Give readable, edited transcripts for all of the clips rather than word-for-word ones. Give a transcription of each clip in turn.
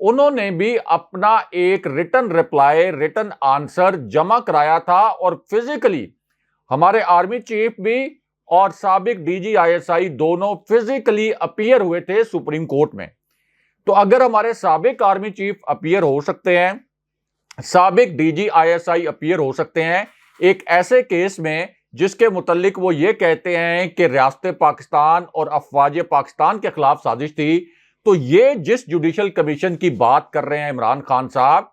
انہوں نے بھی اپنا ایک ریٹن رپلائی، ریٹن آنسر جمع کرایا تھا، اور فزیکلی ہمارے آرمی چیف بھی اور سابق ڈی جی آئی ایس آئی دونوں فزیکلی اپیئر ہوئے تھے سپریم کورٹ میں۔ تو اگر ہمارے سابق آرمی چیف اپیئر ہو سکتے ہیں، سابق D G I S I appear ہو سکتے ہیں ایک ایسے کیس میں جس کے متعلق وہ یہ کہتے ہیں کہ ریاست پاکستان اور افواج پاکستان کے خلاف سازش تھی، تو یہ جس جوڈیشل کمیشن کی بات کر رہے ہیں عمران خان صاحب،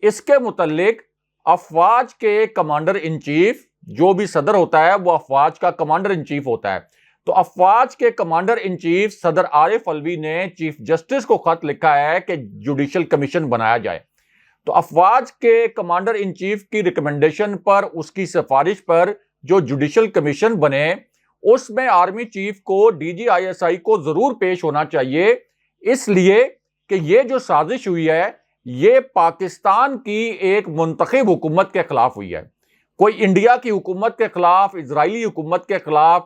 اس کے متعلق افواج کے کمانڈر ان چیف، جو بھی صدر ہوتا ہے وہ افواج کا کمانڈر ان چیف ہوتا ہے، تو افواج کے کمانڈر ان چیف صدر عارف الوی نے چیف جسٹس کو خط لکھا ہے کہ جوڈیشل کمیشن بنایا جائے۔ تو افواج کے کمانڈر ان چیف کی ریکمنڈیشن پر، اس کی سفارش پر جو جوڈیشل کمیشن بنے، اس میں آرمی چیف کو، D G I S I کو ضرور پیش ہونا چاہیے، اس لیے کہ یہ جو سازش ہوئی ہے یہ پاکستان کی ایک منتخب حکومت کے خلاف ہوئی ہے، کوئی انڈیا کی حکومت کے خلاف، اسرائیلی حکومت کے خلاف،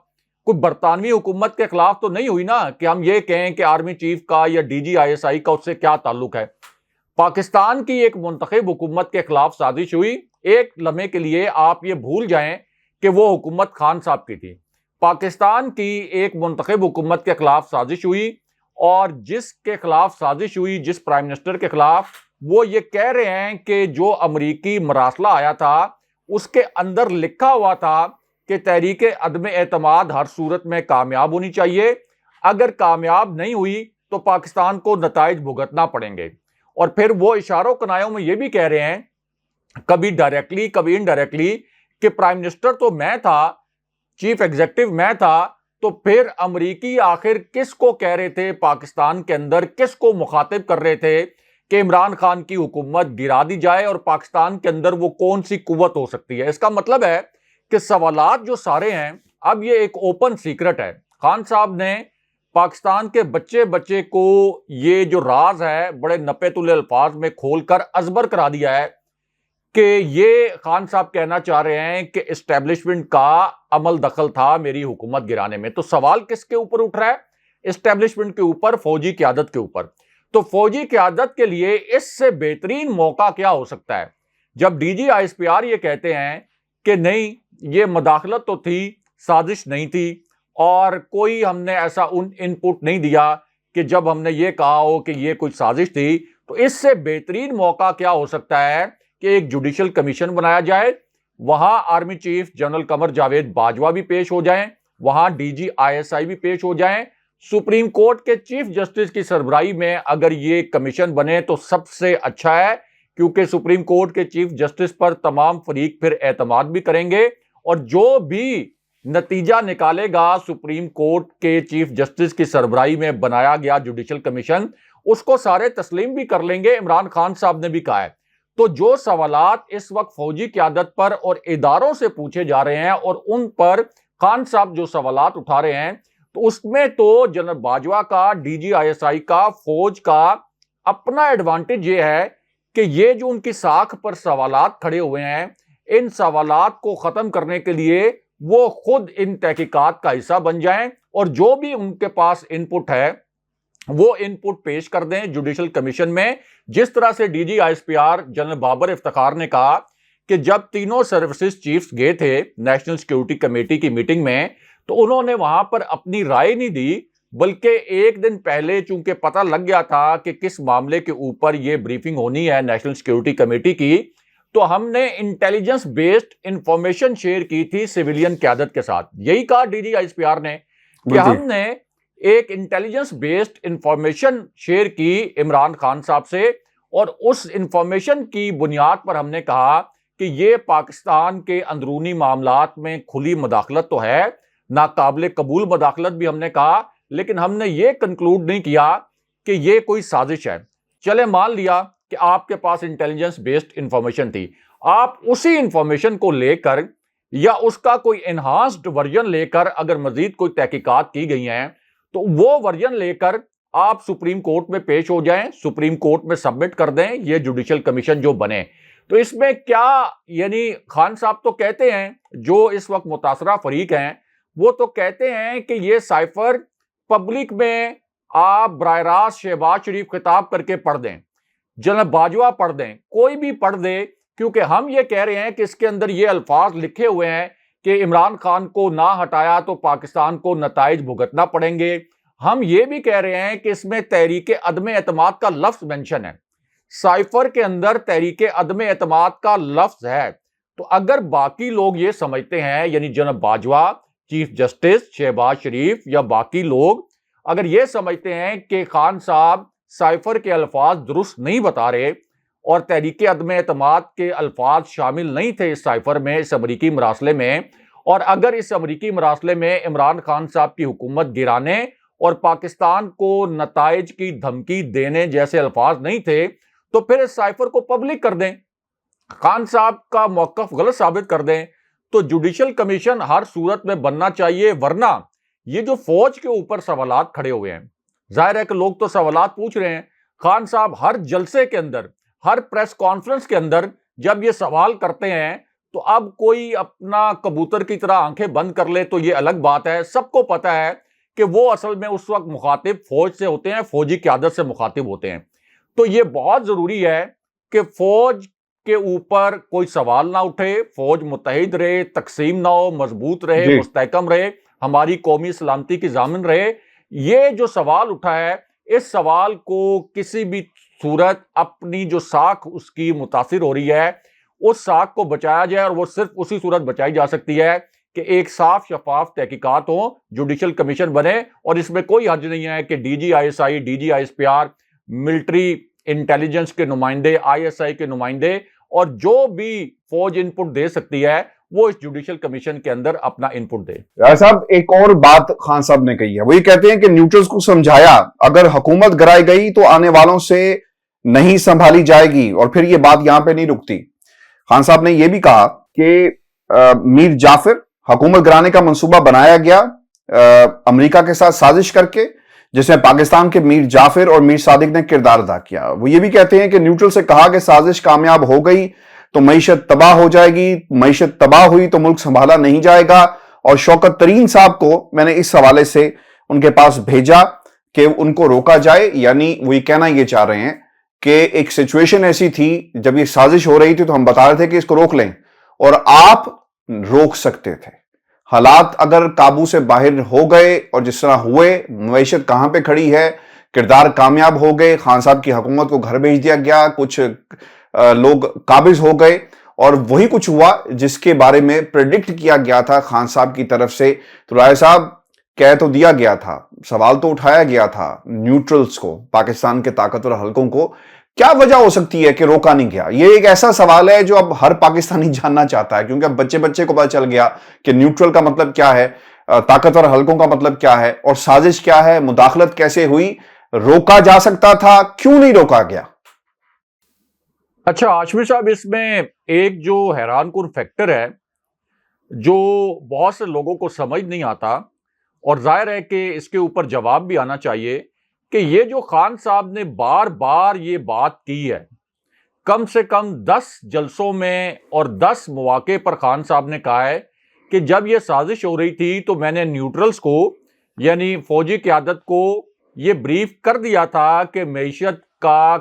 کوئی برطانوی حکومت کے خلاف تو نہیں ہوئی نا کہ ہم یہ کہیں کہ آرمی چیف کا یا ڈی جی آئی ایس آئی کا اس سے کیا تعلق ہے۔ پاکستان کی ایک منتخب حکومت کے خلاف سازش ہوئی۔ ایک لمحے کے لیے آپ یہ بھول جائیں کہ وہ حکومت خان صاحب کی تھی، پاکستان کی ایک منتخب حکومت کے خلاف سازش ہوئی، اور جس کے خلاف سازش ہوئی، جس پرائم منسٹر کے خلاف، وہ یہ کہہ رہے ہیں کہ جو امریکی مراسلہ آیا تھا اس کے اندر لکھا ہوا تھا کہ تحریک عدم اعتماد ہر صورت میں کامیاب ہونی چاہیے، اگر کامیاب نہیں ہوئی تو پاکستان کو نتائج بھگتنا پڑیں گے۔ اور پھر وہ اشاروں کنایوں میں یہ بھی کہہ رہے ہیں، کبھی ڈائریکٹلی کبھی انڈائریکٹلی، کہ پرائم منسٹر تو میں تھا، چیف ایگزیکٹو میں تھا، تو پھر امریکی آخر کس کو کہہ رہے تھے، پاکستان کے اندر کس کو مخاطب کر رہے تھے کہ عمران خان کی حکومت گرا دی جائے، اور پاکستان کے اندر وہ کون سی قوت ہو سکتی ہے۔ اس کا مطلب ہے کہ سوالات جو سارے ہیں، اب یہ ایک اوپن سیکرٹ ہے، خان صاحب نے پاکستان کے بچے کو یہ جو راز ہے بڑے نپے تلے الفاظ میں کھول کر ازبر کرا دیا ہے کہ یہ خان صاحب کہنا چاہ رہے ہیں کہ اسٹیبلشمنٹ کا عمل دخل تھا میری حکومت گرانے میں۔ تو سوال کس کے اوپر اٹھ رہا ہے؟ اسٹیبلشمنٹ کے اوپر، فوجی قیادت کے اوپر۔ تو فوجی قیادت کے لیے اس سے بہترین موقع کیا ہو سکتا ہے جب D G I S P R یہ کہتے ہیں کہ نہیں، یہ مداخلت تو تھی، سازش نہیں تھی، اور کوئی ہم نے ایسا ان پٹ نہیں دیا کہ جب ہم نے یہ کہا ہو کہ یہ کچھ سازش تھی۔ تو اس سے بہترین موقع کیا ہو سکتا ہے کہ ایک جوڈیشل کمیشن بنایا جائے، وہاں army chief general Qamar Javed Bajwa بھی پیش ہو جائیں، وہاں ڈی جی آئی ایس آئی بھی پیش ہو جائیں، سپریم کورٹ کے چیف جسٹس کی سربراہی میں اگر یہ کمیشن بنے تو سب سے اچھا ہے، کیونکہ سپریم کورٹ کے چیف جسٹس پر تمام فریق پھر اعتماد بھی کریں گے، اور جو بھی نتیجہ نکالے گا سپریم کورٹ کے چیف جسٹس کی سربراہی میں بنایا گیا جوڈیشل کمیشن، اس کو سارے تسلیم بھی کر لیں گے۔ عمران خان صاحب نے بھی کہا ہے۔ تو جو سوالات اس وقت فوجی قیادت پر اور اداروں سے پوچھے جا رہے ہیں، اور ان پر خان صاحب جو سوالات اٹھا رہے ہیں، تو اس میں تو جنرل باجوہ کا، ڈی جی آئی ایس آئی کا، فوج کا اپنا ایڈوانٹیج یہ ہے کہ یہ جو ان کی ساکھ پر سوالات کھڑے ہوئے ہیں، ان سوالات کو ختم کرنے کے لیے وہ خود ان تحقیقات کا حصہ بن جائیں، اور جو بھی ان کے پاس ان پٹ ہے وہ ان پٹ پیش کر دیں جوڈیشل کمیشن میں۔ جس طرح سے D G I S P R general Babar Iftikhar نے کہا کہ جب تینوں سروسز چیفز گئے تھے نیشنل سیکیورٹی کمیٹی کی میٹنگ میں، تو انہوں نے وہاں پر اپنی رائے نہیں دی، بلکہ ایک دن پہلے چونکہ پتہ لگ گیا تھا کہ کس معاملے کے اوپر یہ بریفنگ ہونی ہے نیشنل سیکیورٹی کمیٹی کی، تو ہم نے انٹیلیجنس بیسڈ انفارمیشن شیئر کی تھی سویلین قیادت کے ساتھ۔ یہی کہا D G I S P R نے کہ ہم نے ایک انٹیلیجنس بیسڈ انفارمیشن شیئر کی عمران خان صاحب سے، اور اس انفارمیشن کی بنیاد پر ہم نے کہا کہ یہ پاکستان کے اندرونی معاملات میں کھلی مداخلت تو ہے، ناقابل قبول مداخلت بھی ہم نے کہا، لیکن ہم نے یہ کنکلوڈ نہیں کیا کہ یہ کوئی سازش ہے۔ چلے مان لیا کہ آپ کے پاس انٹیلیجنس بیسڈ انفارمیشن تھی، آپ اسی انفارمیشن کو لے کر یا اس کا کوئی انہانسڈ ورژن لے کر اگر مزید کوئی تحقیقات کی گئی ہیں تو وہ ورژن لے کر آپ سپریم کورٹ میں پیش ہو جائیں، سپریم کورٹ میں سبمٹ کر دیں یہ جوڈیشل کمیشن جو بنے۔ تو اس میں کیا، یعنی خان صاحب تو کہتے ہیں، جو اس وقت متاثرہ فریق ہیں وہ تو کہتے ہیں کہ یہ سائفر پبلک میں آپ براہ راست شہباز شریف خطاب کر کے پڑھ دیں، جناب باجوہ پڑھ دیں، کوئی بھی پڑھ دے، کیونکہ ہم یہ کہہ رہے ہیں کہ اس کے اندر یہ الفاظ لکھے ہوئے ہیں کہ عمران خان کو نہ ہٹایا تو پاکستان کو نتائج بھگتنا پڑیں گے۔ ہم یہ بھی کہہ رہے ہیں کہ اس میں تحریک عدم اعتماد کا لفظ مینشن ہے، سائفر کے اندر تحریک عدم اعتماد کا لفظ ہے۔ تو اگر باقی لوگ یہ سمجھتے ہیں، یعنی جناب باجوہ، چیف جسٹس شہباز شریف یا باقی لوگ اگر یہ سمجھتے ہیں کہ خان صاحب سائفر کے الفاظ درست نہیں بتا رہے اور تحریک عدم اعتماد کے الفاظ شامل نہیں تھے اس سائفر میں، اس امریکی مراسلے میں، اور اگر اس امریکی مراسلے میں عمران خان صاحب کی حکومت گرانے اور پاکستان کو نتائج کی دھمکی دینے جیسے الفاظ نہیں تھے، تو پھر اس سائفر کو پبلک کر دیں، خان صاحب کا موقف غلط ثابت کر دیں۔ تو جوڈیشل کمیشن ہر صورت میں بننا چاہیے، ورنہ یہ جو فوج کے اوپر سوالات کھڑے ہوئے ہیں، ظاہر ہے کہ لوگ تو سوالات پوچھ رہے ہیں، خان صاحب ہر جلسے کے اندر، ہر پریس کانفرنس کے اندر جب یہ سوال کرتے ہیں تو اب کوئی اپنا کبوتر کی طرح آنکھیں بند کر لے تو یہ الگ بات ہے۔ سب کو پتہ ہے کہ وہ اصل میں اس وقت مخاطب فوج سے ہوتے ہیں، فوجی قیادت سے مخاطب ہوتے ہیں۔ تو یہ بہت ضروری ہے کہ فوج کے اوپر کوئی سوال نہ اٹھے، فوج متحد رہے، تقسیم نہ ہو، مضبوط رہے، مستحکم رہے، ہماری قومی سلامتی کی ضامن رہے۔ یہ جو سوال اٹھا ہے، اس سوال کو کسی بھی صورت اپنی جو ساکھ اس کی متاثر ہو رہی ہے، اس ساکھ کو بچایا جائے، اور وہ صرف اسی صورت بچائی جا سکتی ہے کہ ایک صاف شفاف تحقیقات ہوں، جوڈیشل کمیشن بنے، اور اس میں کوئی حرج نہیں ہے کہ D G I S I, D G I S P R, military intelligence کے نمائندے، آئی ایس آئی کے نمائندے، اور جو بھی فوج ان پٹ دے سکتی ہے وہ اس جوڈیشل کمیشن کے اندر اپنا ان پٹ دے۔ راجہ صاحب، ایک اور بات خان صاحب نے کہی ہے، وہ یہ کہتے ہیں کہ نیوٹرلز کو سمجھایا اگر حکومت گرائی گئی تو آنے والوں سے نہیں سنبھالی جائے گی، اور پھر یہ بات یہاں پہ نہیں رکتی۔ خان صاحب نے یہ بھی کہا کہ میر جعفر حکومت گرانے کا منصوبہ بنایا گیا امریکہ کے ساتھ سازش کر کے، جس میں پاکستان کے میر جعفر اور میر صادق نے کردار ادا کیا۔ وہ یہ بھی کہتے ہیں کہ نیوٹرل سے کہا کہ سازش کامیاب ہو گئی تو معیشت تباہ ہو جائے گی، معیشت تباہ ہوئی تو ملک سنبھالا نہیں جائے گا، اور شوکت ترین صاحب کو میں نے اس حوالے سے ان کے پاس بھیجا کہ ان کو روکا جائے۔ یعنی وہ یہ کہنا یہ چاہ رہے ہیں کہ ایک سچویشن ایسی تھی جب یہ سازش ہو رہی تھی تو ہم بتا رہے تھے کہ اس کو روک لیں، اور آپ روک سکتے تھے۔ حالات اگر قابو سے باہر ہو گئے اور جس طرح ہوئے، معیشت کہاں پہ کھڑی ہے، کردار کامیاب ہو گئے، خان صاحب کی حکومت کو گھر بھیج دیا گیا، کچھ لوگ قابض ہو گئے، اور وہی کچھ ہوا جس کے بارے میں پریڈکٹ کیا گیا تھا خان صاحب کی طرف سے۔ تو رائے صاحب، کہہ تو دیا گیا تھا، سوال تو اٹھایا گیا تھا نیوٹرلز کو، پاکستان کے طاقتور حلقوں کو، کیا وجہ ہو سکتی ہے کہ روکا نہیں گیا؟ یہ ایک ایسا سوال ہے جو اب ہر پاکستانی جاننا چاہتا ہے، کیونکہ اب بچے کو پتہ چل گیا کہ نیوٹرل کا مطلب کیا ہے، طاقتور حلقوں کا مطلب کیا ہے، اور سازش کیا ہے، مداخلت کیسے ہوئی، روکا جا سکتا تھا، کیوں نہیں روکا گیا؟ اچھا ہاشمی صاحب، اس میں ایک جو حیران کن فیکٹر ہے جو بہت سے لوگوں کو سمجھ نہیں آتا، اور ظاہر ہے کہ اس کے اوپر جواب بھی آنا چاہیے، کہ یہ جو خان صاحب نے بار بار یہ بات کی ہے، کم سے کم 10 جلسوں میں اور 10 مواقع پر خان صاحب نے کہا ہے کہ جب یہ سازش ہو رہی تھی تو میں نے نیوٹرلز کو، یعنی فوجی قیادت کو، یہ بریف کر دیا تھا کہ معیشت کا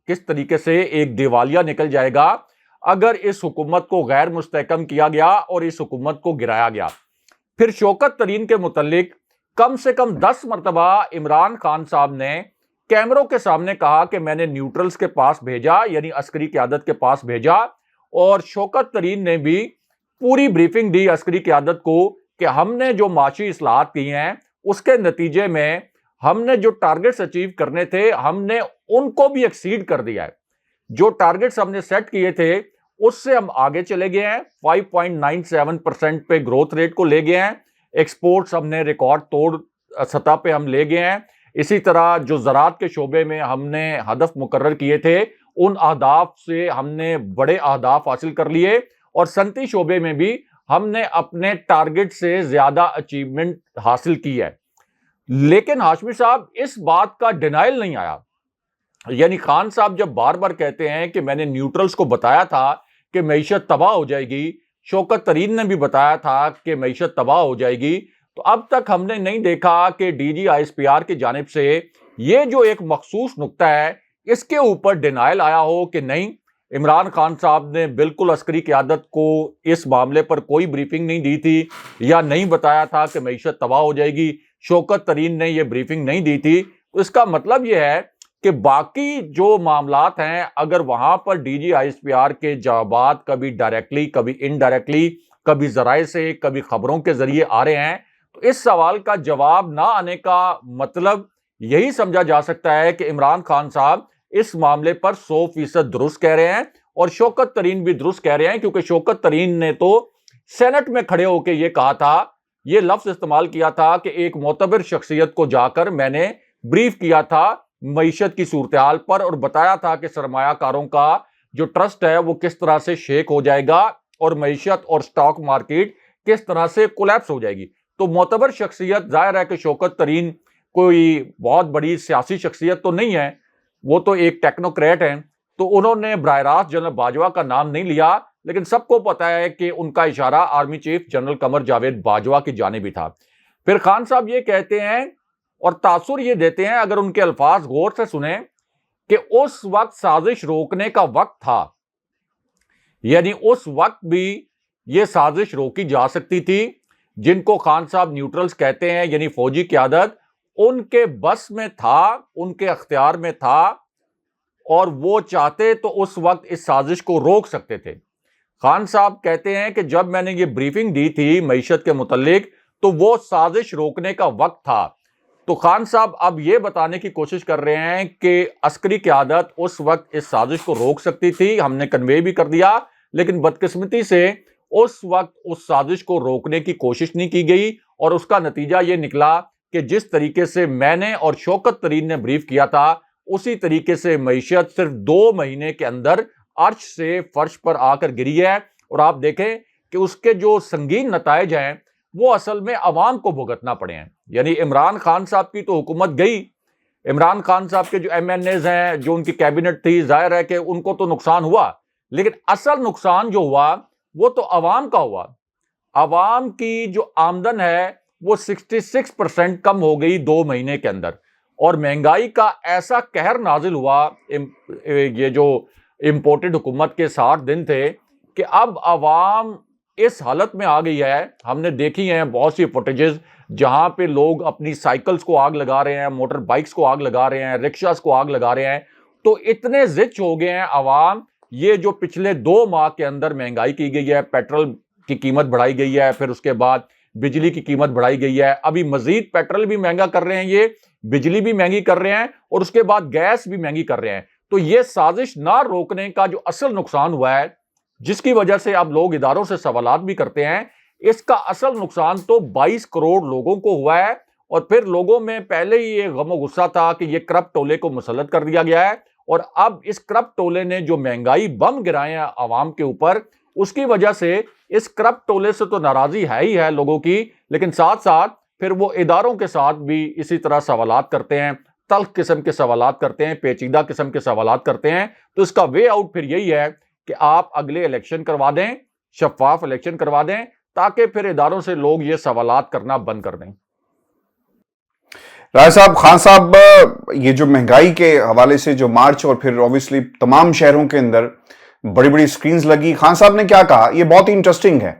کس طریقے سے ایک دیوالیہ نکل جائے گا اگر اس حکومت کو غیر مستحکم کیا گیا اور اس حکومت کو گرایا گیا۔ پھر شوکت ترین کے متعلق کم سے کم 10 مرتبہ عمران خان صاحب نے کیمروں کے سامنے کہا کہ میں نے نیوٹرلز کے پاس بھیجا، یعنی عسکری قیادت کے پاس بھیجا، اور شوکت ترین نے بھی پوری بریفنگ دی عسکری قیادت کو کہ ہم نے جو معاشی اصلاحات کی ہیں اس کے نتیجے میں ہم نے جو ٹارگٹس اچیو کرنے تھے ہم نے ان کو بھی ایکسیڈ کر دیا ہے۔ جو ٹارگٹس ہم نے سیٹ کیے تھے اس سے ہم آگے چلے گئے ہیں، 5.97% پہ گروتھ ریٹ کو لے گئے ہیں، ایکسپورٹس ہم نے ریکارڈ توڑ سطح پہ ہم لے گئے ہیں۔ اسی طرح جو زراعت کے شعبے میں ہم نے ہدف مقرر کیے تھے ان اہداف سے ہم نے بڑے اہداف حاصل کر لیے، اور صنعتی شعبے میں بھی ہم نے اپنے ٹارگٹ سے زیادہ اچیومنٹ حاصل کی ہے۔ لیکن ہاشمی صاحب، اس بات کا ڈینائل نہیں آیا، یعنی خان صاحب جب بار بار کہتے ہیں کہ میں نے نیوٹرلز کو بتایا تھا کہ معیشت تباہ ہو جائے گی، شوکت ترین نے بھی بتایا تھا کہ معیشت تباہ ہو جائے گی، تو اب تک ہم نے نہیں دیکھا کہ D G I S P R کی جانب سے یہ جو ایک مخصوص نقطہ ہے اس کے اوپر ڈینائل آیا ہو کہ نہیں، عمران خان صاحب نے بالکل عسکری قیادت کو اس معاملے پر کوئی بریفنگ نہیں دی تھی یا نہیں بتایا تھا کہ معیشت تباہ ہو جائے گی، شوکت ترین نے یہ بریفنگ نہیں دی تھی، تو اس کا مطلب یہ ہے کہ باقی جو معاملات ہیں اگر وہاں پر D G I S P R کے جوابات کبھی ڈائریکٹلی کبھی انڈائریکٹلی کبھی ذرائع سے کبھی خبروں کے ذریعے آ رہے ہیں، تو اس سوال کا جواب نہ آنے کا مطلب یہی سمجھا جا سکتا ہے کہ عمران خان صاحب اس معاملے پر 100% درست کہہ رہے ہیں، اور شوکت ترین بھی درست کہہ رہے ہیں، کیونکہ شوکت ترین نے تو سینٹ میں کھڑے ہو کے یہ کہا تھا، یہ لفظ استعمال کیا تھا کہ ایک معتبر شخصیت کو جا کر میں نے بریف کیا تھا معیشت کی صورتحال پر، اور بتایا تھا کہ سرمایہ کاروں کا جو ٹرسٹ ہے وہ کس طرح سے شیک ہو جائے گا اور معیشت اور سٹاک مارکیٹ کس طرح سے کولیپس ہو جائے گی۔ تو معتبر شخصیت، ظاہر ہے کہ شوکت ترین کوئی بہت بڑی سیاسی شخصیت تو نہیں ہے، وہ تو ایک ٹیکنوکریٹ ہیں، تو انہوں نے براہ راست جنرل باجوہ کا نام نہیں لیا، لیکن سب کو پتا ہے کہ ان کا اشارہ army chief general Qamar Javed Bajwa کی جانب ہی تھا۔ پھر خان صاحب یہ کہتے ہیں اور تاثر یہ دیتے ہیں، اگر ان کے الفاظ غور سے سنیں، کہ اس وقت سازش روکنے کا وقت تھا، یعنی اس وقت بھی یہ سازش روکی جا سکتی تھی۔ جن کو خان صاحب نیوٹرلز کہتے ہیں، یعنی فوجی قیادت، ان کے بس میں تھا، ان کے اختیار میں تھا، اور وہ چاہتے تو اس وقت اس سازش کو روک سکتے تھے۔ خان صاحب کہتے ہیں کہ جب میں نے یہ بریفنگ دی تھی معیشت کے متعلق تو وہ سازش روکنے کا وقت تھا۔ تو خان صاحب اب یہ بتانے کی کوشش کر رہے ہیں کہ عسکری قیادت اس وقت اس سازش کو روک سکتی تھی، ہم نے کنوے بھی کر دیا، لیکن بدقسمتی سے اس وقت اس سازش کو روکنے کی کوشش نہیں کی گئی، اور اس کا نتیجہ یہ نکلا کہ جس طریقے سے میں نے اور شوکت ترین نے بریف کیا تھا، اسی طریقے سے معیشت صرف 2 مہینے کے اندر عرش سے فرش پر آ کر گری ہے، اور آپ دیکھیں کہ اس کے جو سنگین نتائج ہیں وہ اصل میں عوام کو بھگتنا پڑے ہیں۔ یعنی عمران خان صاحب کی تو حکومت گئی، عمران خان صاحب کے جو ایم این ایز ہیں، جو ان کی کیبنٹ تھی، ظاہر ہے کہ ان کو تو نقصان ہوا، لیکن اصل نقصان جو ہوا وہ تو عوام کا ہوا۔ عوام کی جو آمدن ہے وہ 66% کم ہو گئی 2 مہینے کے اندر، اور مہنگائی کا ایسا قہر نازل ہوا، یہ جو امپورٹڈ حکومت کے 60 دن تھے، کہ اب عوام اس حالت میں آ گئی ہے۔ ہم نے دیکھی ہیں بہت سی فوٹیجز جہاں پہ لوگ اپنی سائیکلز کو آگ لگا رہے ہیں، موٹر بائکس کو آگ لگا رہے ہیں، رکشاز کو آگ لگا رہے ہیں، تو اتنے زچ ہو گئے ہیں عوام۔ یہ جو پچھلے 2 ماہ کے اندر مہنگائی کی گئی ہے، پیٹرول کی قیمت بڑھائی گئی ہے، پھر اس کے بعد بجلی کی قیمت بڑھائی گئی ہے، ابھی مزید پیٹرول بھی مہنگا کر رہے ہیں، یہ بجلی بھی مہنگی کر رہے ہیں، اور اس کے بعد گیس بھی مہنگی کر رہے ہیں۔ تو یہ سازش نہ روکنے کا جو اصل نقصان ہوا ہے، جس کی وجہ سے اب لوگ اداروں سے سوالات بھی کرتے ہیں، اس کا اصل نقصان تو 22 کروڑ لوگوں کو ہوا ہے، اور پھر لوگوں میں پہلے ہی یہ غم و غصہ تھا کہ یہ کرپٹ ٹولے کو مسلط کر دیا گیا ہے، اور اب اس کرپٹ ٹولے نے جو مہنگائی بم گرائے ہیں عوام کے اوپر، اس کی وجہ سے اس کرپٹ ٹولے سے تو ناراضی ہے ہی ہے لوگوں کی، لیکن ساتھ ساتھ پھر وہ اداروں کے ساتھ بھی اسی طرح سوالات کرتے ہیں، تلخ قسم کے سوالات کرتے ہیں، پیچیدہ قسم کے سوالات کرتے ہیں۔ تو اس کا وے آؤٹ پھر یہی ہے کہ آپ اگلے الیکشن کروا دیں، شفاف الیکشن کروا دیں، تاکہ پھر اداروں سے لوگ یہ سوالات کرنا بند کر دیں۔ رائے صاحب، خان صاحب، یہ جو مہنگائی کے حوالے سے جو مارچ اور پھر اوبویسلی تمام شہروں کے اندر بڑی بڑی سکرینز لگی، خان صاحب نے کیا کہا؟ یہ بہت ہی انٹرسٹنگ ہے۔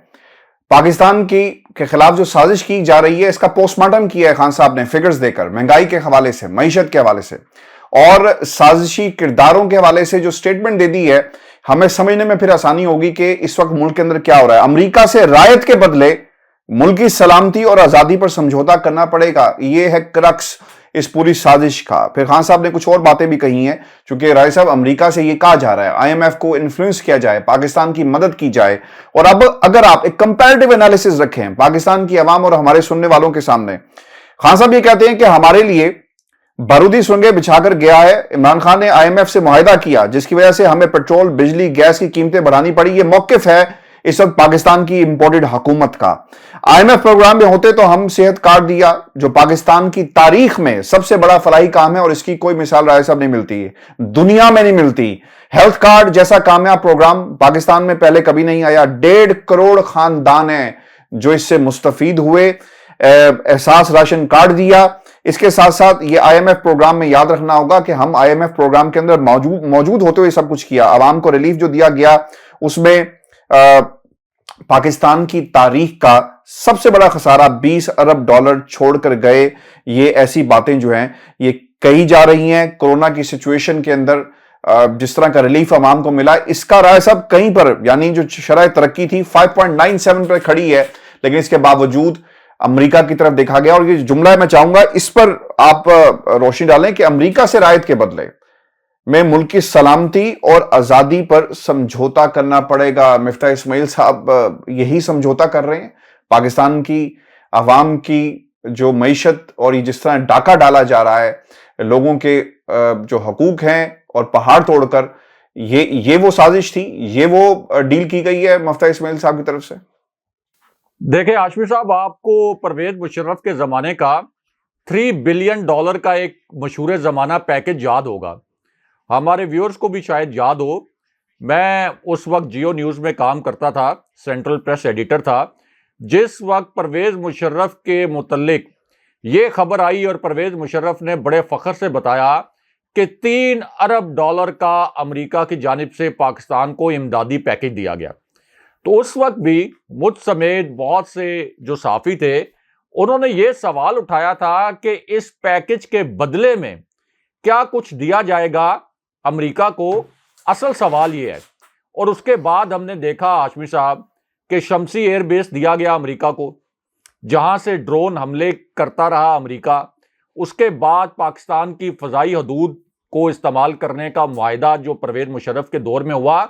پاکستان کے خلاف جو سازش کی جا رہی ہے، اس کا پوسٹ مارٹم کیا ہے خان صاحب نے فگرز دے کر، مہنگائی کے حوالے سے، معیشت کے حوالے سے، اور سازشی کرداروں کے حوالے سے جو سٹیٹمنٹ دے دی ہے، ہمیں سمجھنے میں پھر آسانی ہوگی کہ اس وقت ملک کے اندر کیا ہو رہا ہے۔ امریکہ سے رعایت کے بدلے ملک کی سلامتی اور آزادی پر سمجھوتا کرنا پڑے گا، یہ ہے کرکس اس پوری سازش کا۔ پھر خان صاحب نے کچھ اور باتیں بھی کہی ہیں، چونکہ رائے صاحب امریکہ سے یہ کہا جا رہا ہے آئی ایم ایف کو انفلوئنس کیا جائے، پاکستان کی مدد کی جائے، اور اب اگر آپ ایک کمپیریٹیو انالیسس رکھیں پاکستان کی عوام اور ہمارے سننے والوں کے سامنے، خان صاحب یہ کہتے ہیں کہ ہمارے لیے بارودی سرنگیں بچھا کر گیا ہے، عمران خان نے آئی ایم ایف سے معاہدہ کیا جس کی وجہ سے ہمیں پیٹرول، بجلی، گیس کی قیمتیں بڑھانی پڑی۔ یہ موقف ہے اس وقت پاکستان کی امپورٹڈ حکومت کا۔ آئی ایم ایف پروگرام میں ہوتے تو ہم صحت کارڈ دیا، جو پاکستان کی تاریخ میں سب سے بڑا فلاحی کام ہے، اور اس کی کوئی مثال رائے صاحب نہیں ملتی ہے، دنیا میں نہیں ملتی۔ ہیلتھ کارڈ جیسا کامیاب پروگرام پاکستان میں پہلے کبھی نہیں آیا۔ 1.5 کروڑ خاندان ہیں جو اس سے مستفید ہوئے۔ احساس راشن کارڈ دیا، اس کے ساتھ ساتھ یہ آئی ایم ایف پروگرام میں یاد رکھنا ہوگا کہ ہم آئی ایم ایف پروگرام کے اندر موجود ہوتے ہوئے سب کچھ کیا. عوام کو ریلیف جو دیا گیا اس میں پاکستان کی تاریخ کا سب سے بڑا خسارہ $20 ارب چھوڑ کر گئے. یہ ایسی باتیں جو ہیں یہ کہی جا رہی ہیں کورونا کی سچویشن کے اندر جس طرح کا ریلیف عوام کو ملا, اس کا رائے صاحب کہیں پر یعنی جو شرح ترقی تھی 5.97 پر کھڑی ہے, لیکن اس کے باوجود امریکہ کی طرف دیکھا گیا. اور یہ جملہ میں چاہوں گا اس پر آپ روشنی ڈالیں کہ امریکہ سے رعایت کے بدلے میں ملک کی سلامتی اور آزادی پر سمجھوتا کرنا پڑے گا. مفتاح اسماعیل صاحب یہی سمجھوتا کر رہے ہیں. پاکستان کی عوام کی جو معیشت اور یہ جس طرح ڈاکہ ڈالا جا رہا ہے لوگوں کے جو حقوق ہیں اور پہاڑ توڑ کر, یہ وہ سازش تھی, یہ وہ ڈیل کی گئی ہے مفتاح اسماعیل صاحب کی طرف سے. دیکھیں ہاشمی صاحب, آپ کو پرویز مشرف کے زمانے کا $3 بلین کا ایک مشہور زمانہ پیکج یاد ہوگا. ہمارے ویورز کو بھی شاید یاد ہو. میں اس وقت جیو نیوز میں کام کرتا تھا, سینٹرل پریس ایڈیٹر تھا. جس وقت پرویز مشرف کے متعلق یہ خبر آئی اور پرویز مشرف نے بڑے فخر سے بتایا کہ $3 ارب کا امریکہ کی جانب سے پاکستان کو امدادی پیکج دیا گیا, تو اس وقت بھی مجھ سمیت بہت سے جو صحافی تھے انہوں نے یہ سوال اٹھایا تھا کہ اس پیکج کے بدلے میں کیا کچھ دیا جائے گا امریکہ کو. اصل سوال یہ ہے. اور اس کے بعد ہم نے دیکھا ہاشمی صاحب کہ شمسی ایئر بیس دیا گیا امریکہ کو, جہاں سے ڈرون حملے کرتا رہا امریکہ. اس کے بعد پاکستان کی فضائی حدود کو استعمال کرنے کا معاہدہ جو پرویز مشرف کے دور میں ہوا,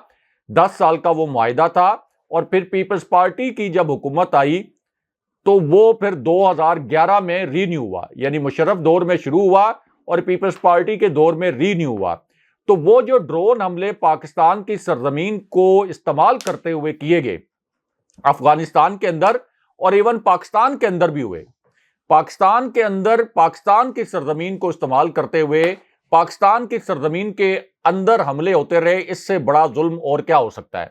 10 سال کا وہ معاہدہ تھا. اور پھر پیپلز پارٹی کی جب حکومت آئی تو وہ پھر 2011 میں رینیو ہوا, یعنی مشرف دور میں شروع ہوا اور پیپلز پارٹی کے دور میں رینیو ہوا. تو وہ جو ڈرون حملے پاکستان کی سرزمین کو استعمال کرتے ہوئے کیے گئے افغانستان کے اندر اور ایون پاکستان کے اندر بھی ہوئے, پاکستان کے اندر پاکستان کی سرزمین کو استعمال کرتے ہوئے پاکستان کی سرزمین کے اندر حملے ہوتے رہے. اس سے بڑا ظلم اور کیا ہو سکتا ہے,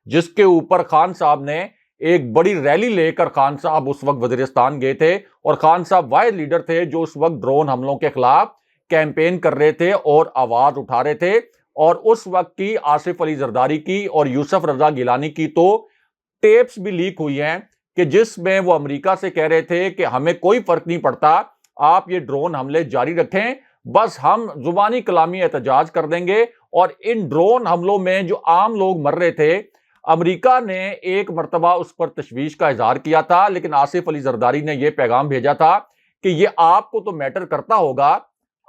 جس کے اوپر خان صاحب نے ایک بڑی ریلی لے کر, خان صاحب اس وقت وزیرستان گئے تھے اور خان صاحب واحد لیڈر تھے جو اس وقت ڈرون حملوں کے خلاف کیمپین کر رہے تھے اور آواز اٹھا رہے تھے. اور اس وقت کی آصف علی زرداری کی اور یوسف رضا گیلانی کی تو ٹیپس بھی لیک ہوئی ہیں کہ جس میں وہ امریکہ سے کہہ رہے تھے کہ ہمیں کوئی فرق نہیں پڑتا, آپ یہ ڈرون حملے جاری رکھیں, بس ہم زبانی کلامی احتجاج کر دیں گے. اور ان ڈرون حملوں میں جو عام لوگ مر رہے تھے امریکہ نے ایک مرتبہ اس پر تشویش کا اظہار کیا تھا, لیکن آصف علی زرداری نے یہ پیغام بھیجا تھا کہ یہ آپ کو تو میٹر کرتا ہوگا,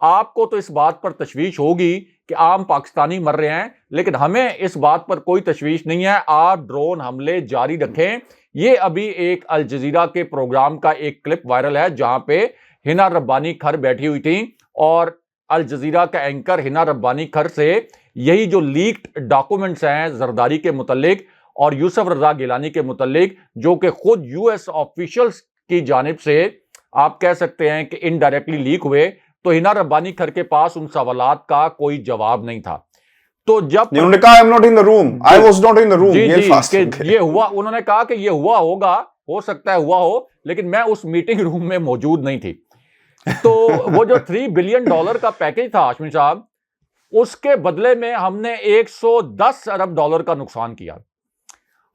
آپ کو تو اس بات پر تشویش ہوگی کہ عام پاکستانی مر رہے ہیں, لیکن ہمیں اس بات پر کوئی تشویش نہیں ہے, آپ ڈرون حملے جاری رکھیں. یہ ابھی ایک الجزیرہ کے پروگرام کا ایک کلپ وائرل ہے جہاں پہ ہنا ربانی کھر بیٹھی ہوئی تھیں اور الجزیرہ کا اینکر ہنا ربانی کھر سے یہی جو لیکڈ ڈاکومنٹس ہیں زرداری کے متعلق اور یوسف رضا گیلانی کے متعلق, جو کہ خود US آفیشلز کی جانب سے آپ کہہ سکتے ہیں کہ انڈائریکٹلی لیک ہوئے, تو ہنا ربانی کھر کے پاس ان سوالات کا کوئی جواب نہیں تھا. تو جب انہوں نے کہا I'm not in the room, I was not in the room, یہ ہوا, انہوں نے کہا کہ یہ ہوا ہوگا, ہو سکتا ہے ہوا ہو, لیکن میں اس میٹنگ روم میں موجود نہیں تھی. تو وہ جو $3 بلین کا پیکج تھا ہاشمی صاحب, اس کے بدلے میں ہم نے $110 ارب کا نقصان کیا.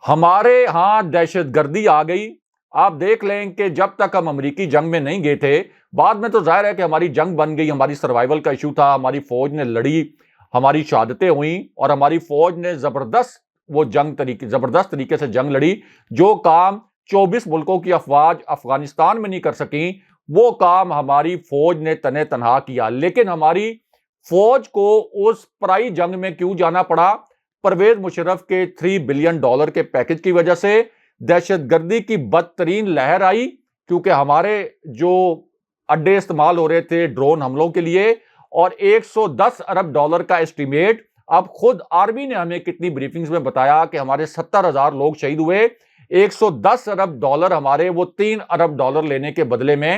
ہمارے ہاں دہشت گردی آ گئی. آپ دیکھ لیں کہ جب تک ہم امریکی جنگ میں نہیں گئے تھے, بعد میں تو ظاہر ہے کہ ہماری جنگ بن گئی, ہماری سروائیول کا ایشو تھا, ہماری فوج نے لڑی, ہماری شہادتیں ہوئیں اور ہماری فوج نے زبردست طریقے سے جنگ لڑی. جو کام 24 ملکوں کی افواج افغانستان میں نہیں کر سکیں وہ کام ہماری فوج نے تنے تنہا کیا. لیکن ہماری فوج کو اس پرائی جنگ میں کیوں جانا پڑا؟ پرویز مشرف کے $3 بلین کے پیکج کی وجہ سے دہشت گردی کی بدترین لہر آئی, کیونکہ ہمارے جو اڈے استعمال ہو رہے تھے ڈرون حملوں کے لیے, اور $110 ارب کا اسٹیمیٹ. اب خود آرمی نے ہمیں کتنی بریفنگز میں بتایا کہ ہمارے 70,000 لوگ شہید ہوئے. $110 ارب ہمارے وہ $3 ارب لینے کے بدلے میں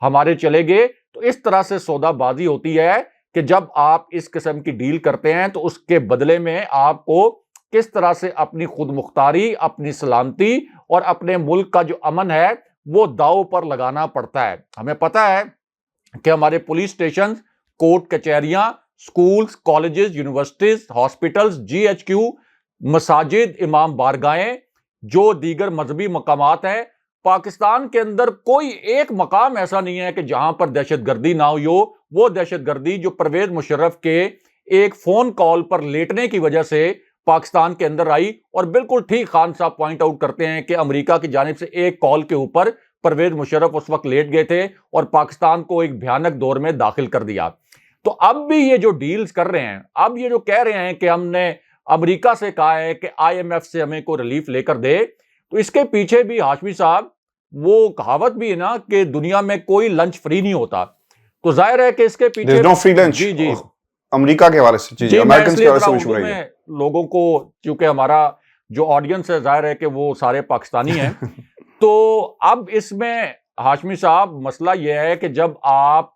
ہمارے چلے گئے. تو اس طرح سے سودا بازی ہوتی ہے کہ جب آپ اس قسم کی ڈیل کرتے ہیں تو اس کے بدلے میں آپ کو کس طرح سے اپنی خود مختاری, اپنی سلامتی اور اپنے ملک کا جو امن ہے وہ داؤ پر لگانا پڑتا ہے. ہمیں پتہ ہے کہ ہمارے پولیس اسٹیشن، کورٹ کچہریاں، schools, colleges, universities, hospitals, G H Q, مساجد، امام بارگاہیں، جو دیگر مذہبی مقامات ہیں، پاکستان کے اندر کوئی ایک مقام ایسا نہیں ہے کہ جہاں پر دہشت گردی نہ ہوئی ہو۔ وہ دہشت گردی جو پرویز مشرف کے ایک فون کال پر لیٹنے کی وجہ سے پاکستان کے اندر آئی، اور بالکل ٹھیک خان صاحب پوائنٹ آؤٹ کرتے ہیں کہ امریکہ کی جانب سے ایک کال کے اوپر پرویز مشرف اس وقت لیٹ گئے تھے اور پاکستان کو ایک بھیانک دور میں داخل کر دیا۔ تو اب بھی یہ جو ڈیلز کر رہے ہیں، اب یہ جو کہہ رہے ہیں کہ ہم نے امریکہ سے کہا ہے کہ آئی ایم ایف سے ہمیں کوئی ریلیف لے کر دے، تو اس کے پیچھے بھی ہاشمی صاحب وہ کہاوت بھی ہے نا کہ دنیا میں کوئی لنچ فری نہیں ہوتا، تو ظاہر ہے کہ اس کے پیچھے no free lunch جی امریکہ کے حوالے سے، جی میں امریکن اس کے لیے حوالے سے ذرا مشہور اردو ہے یہ۔ میں لوگوں کو، چونکہ ہمارا جو آڈینس ہے ظاہر ہے کہ وہ سارے پاکستانی ہیں، تو اب اس میں ہاشمی صاحب مسئلہ یہ ہے کہ جب آپ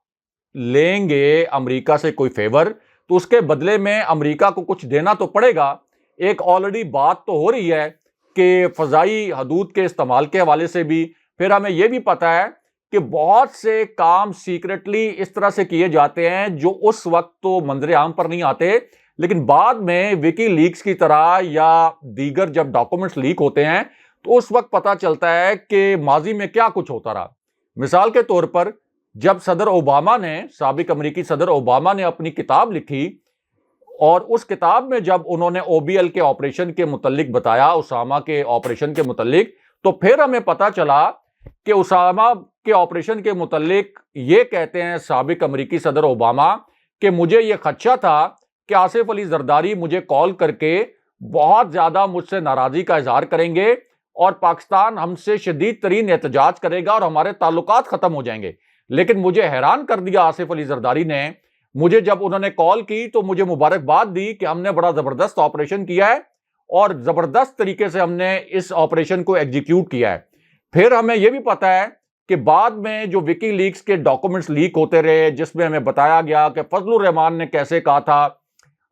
لیں گے امریکہ سے کوئی فیور تو اس کے بدلے میں امریکہ کو کچھ دینا تو پڑے گا۔ ایک آلریڈی بات تو ہو رہی ہے کہ فضائی حدود کے استعمال کے حوالے سے بھی، پھر ہمیں یہ بھی پتا ہے کہ بہت سے کام سیکرٹلی اس طرح سے کیے جاتے ہیں جو اس وقت تو منظر عام پر نہیں آتے، لیکن بعد میں وکی لیکس کی طرح یا دیگر جب ڈاکومنٹس لیک ہوتے ہیں تو اس وقت پتا چلتا ہے کہ ماضی میں کیا کچھ ہوتا رہا۔ مثال کے طور پر جب صدر اوباما نے، سابق امریکی صدر اوباما نے اپنی کتاب لکھی، اور اس کتاب میں جب انہوں نے او بی ایل کے آپریشن کے متعلق بتایا، اسامہ کے آپریشن کے متعلق، تو پھر ہمیں پتا چلا کہ اسامہ کے آپریشن کے متعلق یہ کہتے ہیں سابق امریکی صدر اوباما کہ مجھے یہ خدشہ تھا کہ آصف علی زرداری مجھے کال کر کے بہت زیادہ مجھ سے ناراضی کا اظہار کریں گے اور پاکستان ہم سے شدید ترین احتجاج کرے گا اور ہمارے تعلقات ختم ہو جائیں گے۔ لیکن مجھے حیران کر دیا آصف علی زرداری نے، مجھے جب انہوں نے کال کی تو مجھے مبارکباد دی کہ ہم نے بڑا زبردست آپریشن کیا ہے اور زبردست طریقے سے ہم نے اس آپریشن کو ایگزیکیوٹ کیا ہے۔ پھر ہمیں یہ بھی پتا ہے کہ بعد میں جو وکی لیکس کے ڈاکومنٹس لیک ہوتے رہے، جس میں ہمیں بتایا گیا کہ فضل الرحمان نے کیسے کہا تھا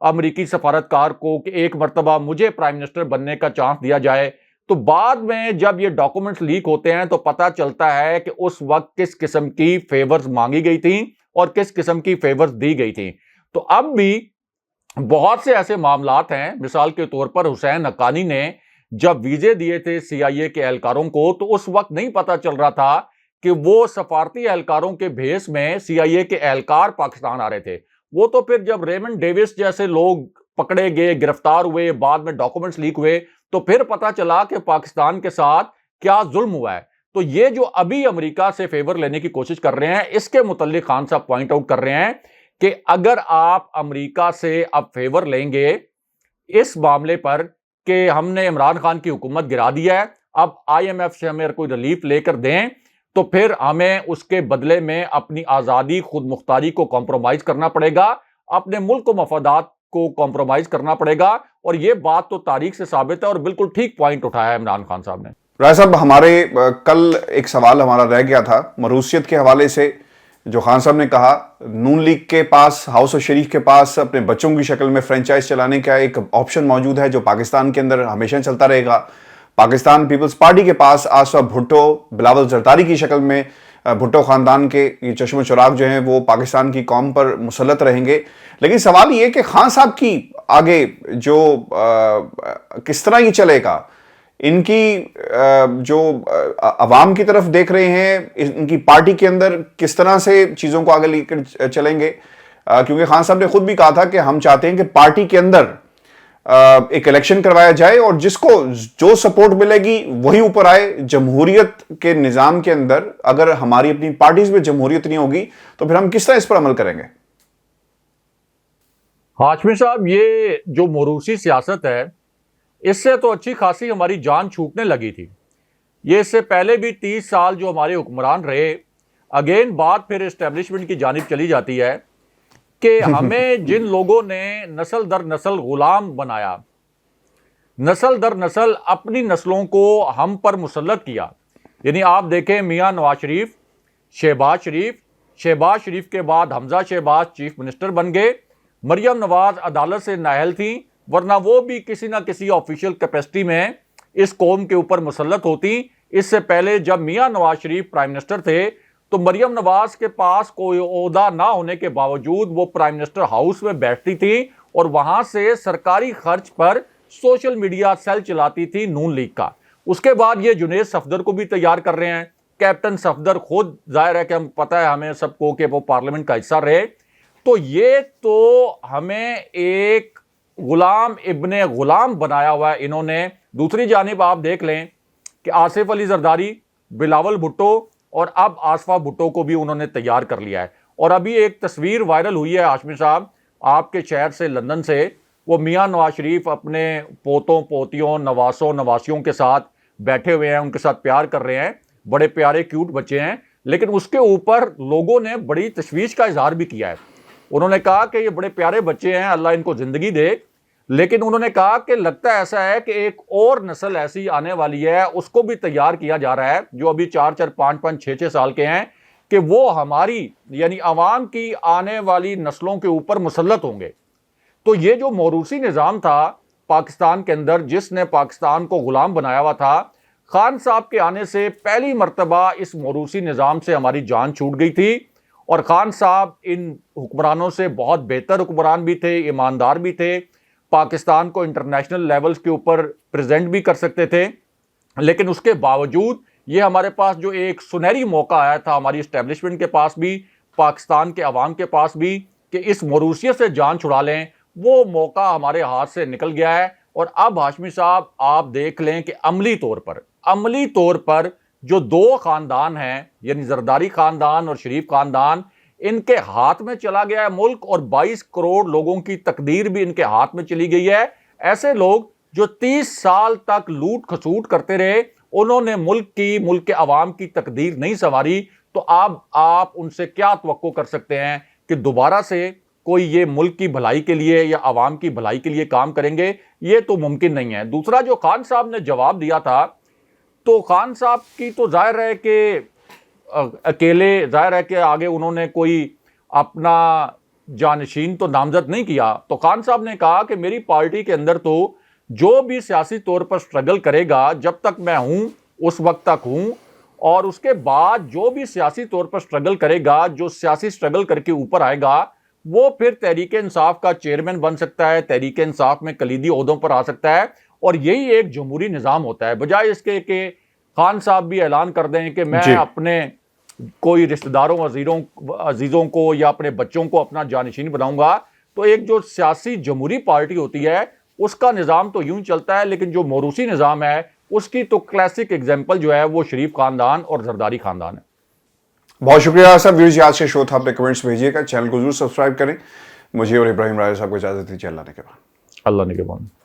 امریکی سفارتکار کو کہ ایک مرتبہ مجھے پرائم منسٹر بننے کا چانس دیا جائے، تو بعد میں جب یہ ڈاکومنٹس لیک ہوتے ہیں تو پتا چلتا ہے کہ اس وقت کس قسم کی فیورز مانگی گئی تھیں اور کس قسم کی فیورز دی گئی تھیں۔ تو اب بھی بہت سے ایسے معاملات ہیں، مثال کے طور پر حسین حقانی نے جب ویزے دیے تھے سی آئی اے کے اہلکاروں کو تو اس وقت نہیں پتا چل رہا تھا کہ وہ سفارتی اہلکاروں کے بھیس میں سی آئی اے کے اہلکار پاکستان آ رہے تھے۔ وہ تو پھر جب ریمنڈ ڈیوس جیسے لوگ پکڑے گئے، گرفتار ہوئے، بعد میں ڈاکومنٹس لیک ہوئے، تو پھر پتا چلا کہ پاکستان کے ساتھ کیا ظلم ہوا ہے۔ تو یہ جو ابھی امریکہ سے فیور لینے کی کوشش کر رہے ہیں، اس کے متعلق خان صاحب پوائنٹ آؤٹ کر رہے ہیں کہ اگر آپ امریکہ سے اب فیور لیں گے اس معاملے پر کہ ہم نے عمران خان کی حکومت گرا دیا ہے، اب آئی ایم ایف سے ہمیں کوئی ریلیف لے کر دیں، تو پھر ہمیں اس کے بدلے میں اپنی آزادی، خود مختاری کو کمپرومائز کرنا پڑے گا، اپنے ملک و مفادات کو کمپرومائز کرنا پڑے گا، اور یہ بات تو تاریخ سے ثابت ہے اور بالکل ٹھیک پوائنٹ اٹھایا ہے عمران خان صاحب نے۔ رائے صاحب، ہمارے کل ایک سوال ہمارا رہ گیا تھا مروثیت کے حوالے سے، جو خان صاحب نے کہا نون لیگ کے پاس، ہاؤس آف شریف کے پاس اپنے بچوں کی شکل میں فرنچائز چلانے کا ایک آپشن موجود ہے جو پاکستان کے اندر ہمیشہ چلتا رہے گا۔ پاکستان پیپلز پارٹی کے پاس آصف بھٹو، بلاول زرداری کی شکل میں بھٹو خاندان کے یہ چشم و چراغ جو ہیں وہ پاکستان کی قوم پر مسلط رہیں گے۔ لیکن سوال یہ کہ خان صاحب کی آگے جو کس طرح یہ چلے گا، ان کی جو عوام کی طرف دیکھ رہے ہیں، ان کی پارٹی کے اندر کس طرح سے چیزوں کو آگے لے کر چلیں گے، کیونکہ خان صاحب نے خود بھی کہا تھا کہ ہم چاہتے ہیں کہ پارٹی کے اندر ایک الیکشن کروایا جائے اور جس کو جو سپورٹ ملے گی وہی اوپر آئے۔ جمہوریت کے نظام کے اندر اگر ہماری اپنی پارٹیز میں جمہوریت نہیں ہوگی تو پھر ہم کس طرح اس پر عمل کریں گے؟ ہاشمی صاحب، یہ جو موروثی سیاست ہے اس سے تو اچھی خاصی ہماری جان چھوٹنے لگی تھی۔ یہ اس سے پہلے بھی 30 سال جو ہمارے حکمران رہے، اگین بات پھر اسٹیبلشمنٹ کی جانب چلی جاتی ہے کہ ہمیں جن لوگوں نے نسل در نسل غلام بنایا، نسل در نسل اپنی نسلوں کو ہم پر مسلط کیا، یعنی آپ دیکھیں میاں نواز شریف، شہباز شریف کے بعد حمزہ شہباز چیف منسٹر بن گئے، مریم نواز عدالت سے نااہل تھیں، ورنہ وہ بھی کسی نہ کسی آفیشیل کیپیسٹی میں اس قوم کے اوپر مسلط ہوتی۔ اس سے پہلے جب میاں نواز شریف پرائم منسٹر تھے تو مریم نواز کے پاس کوئی عہدہ نہ ہونے کے باوجود وہ پرائم منسٹر ہاؤس میں بیٹھتی تھی اور وہاں سے سرکاری خرچ پر سوشل میڈیا سیل چلاتی تھی نون لیگ کا. اس کے بعد یہ جنید صفدر کو بھی تیار کر رہے ہیں. کیپٹن صفدر خود ظاہر ہے کہ ہم پتہ ہے ہمیں سب کو کہ وہ پارلیمنٹ کا حصہ رہے. تو یہ تو ہمیں ایک غلام ابن غلام بنایا ہوا ہے انہوں نے. دوسری جانب آپ دیکھ لیں کہ آصف علی زرداری, بلاول بھٹو اور اب آصفہ بھٹو کو بھی انہوں نے تیار کر لیا ہے. اور ابھی ایک تصویر وائرل ہوئی ہے ہاشمی صاحب آپ کے شہر سے, لندن سے, وہ میاں نواز شریف اپنے پوتوں پوتیوں نواسوں نواسیوں کے ساتھ بیٹھے ہوئے ہیں, ان کے ساتھ پیار کر رہے ہیں, بڑے پیارے کیوٹ بچے ہیں. لیکن اس کے اوپر لوگوں نے بڑی تشویش کا اظہار بھی کیا ہے. انہوں نے کہا کہ یہ بڑے پیارے بچے ہیں, اللہ ان کو زندگی دے, لیکن انہوں نے کہا کہ لگتا ہے ایسا ہے کہ ایک اور نسل ایسی آنے والی ہے, اس کو بھی تیار کیا جا رہا ہے جو ابھی 4 5 6 سال کے ہیں, کہ وہ ہماری یعنی عوام کی آنے والی نسلوں کے اوپر مسلط ہوں گے. تو یہ جو موروثی نظام تھا پاکستان کے اندر, جس نے پاکستان کو غلام بنایا ہوا تھا, خان صاحب کے آنے سے پہلی مرتبہ اس موروثی نظام سے ہماری جان چھوٹ گئی تھی. اور خان صاحب ان حکمرانوں سے بہت بہتر حکمران بھی تھے, ایماندار بھی تھے, پاکستان کو انٹرنیشنل لیولز کے اوپر پریزنٹ بھی کر سکتے تھے. لیکن اس کے باوجود یہ ہمارے پاس جو ایک سنہری موقع آیا تھا, ہماری اسٹیبلشمنٹ کے پاس بھی, پاکستان کے عوام کے پاس بھی, کہ اس موروثیت سے جان چھڑا لیں, وہ موقع ہمارے ہاتھ سے نکل گیا ہے. اور اب ہاشمی صاحب آپ دیکھ لیں کہ عملی طور پر جو دو خاندان ہیں, یعنی زرداری خاندان اور شریف خاندان, ان کے ہاتھ میں چلا گیا ہے ملک, اور 22 کروڑ لوگوں کی تقدیر بھی ان کے ہاتھ میں چلی گئی ہے. ایسے لوگ جو 30 سال تک لوٹ کھسوٹ کرتے رہے, انہوں نے ملک کے عوام کی تقدیر نہیں سنواری. تو اب آپ ان سے کیا توقع کر سکتے ہیں کہ دوبارہ سے کوئی یہ ملک کی بھلائی کے لیے یا عوام کی بھلائی کے لیے کام کریں گے؟ یہ تو ممکن نہیں ہے. دوسرا جو خان صاحب نے جواب دیا تھا, تو خان صاحب کی تو ظاہر ہے کہ اکیلے, ظاہر ہے کہ آگے انہوں نے کوئی اپنا جانشین تو نامزد نہیں کیا. تو خان صاحب نے کہا کہ میری پارٹی کے اندر تو جو بھی سیاسی طور پر سٹرگل کرے گا, جب تک میں ہوں اس وقت تک ہوں, اور اس کے بعد جو بھی سیاسی طور پر سٹرگل کرے گا, جو سیاسی سٹرگل کر کے اوپر آئے گا, وہ پھر تحریک انصاف کا چیئرمین بن سکتا ہے, تحریک انصاف میں کلیدی عہدوں پر آ سکتا ہے. اور یہی ایک جمہوری نظام ہوتا ہے, بجائے اس کے کہ خان صاحب بھی اعلان کر دیں کہ میں اپنے کوئی رشتہ داروں عزیزوں کو یا اپنے بچوں کو اپنا جانشین بناؤں گا. تو ایک جو سیاسی جمہوری پارٹی ہوتی ہے اس کا نظام تو یوں چلتا ہے, لیکن جو موروثی نظام ہے اس کی تو کلاسک ایگزامپل جو ہے وہ شریف خاندان اور زرداری خاندان ہے. بہت شکریہ صاحب. ویورز آج کے شو تھا, اپنے کمنٹس بھیجیے گا, چینل کو ضرور سبسکرائب کریں. مجھے اور ابراہیم راجہ صاحب کو اجازت دیجیے. اللہ نے کے بعد. اللہ نے کے بعد.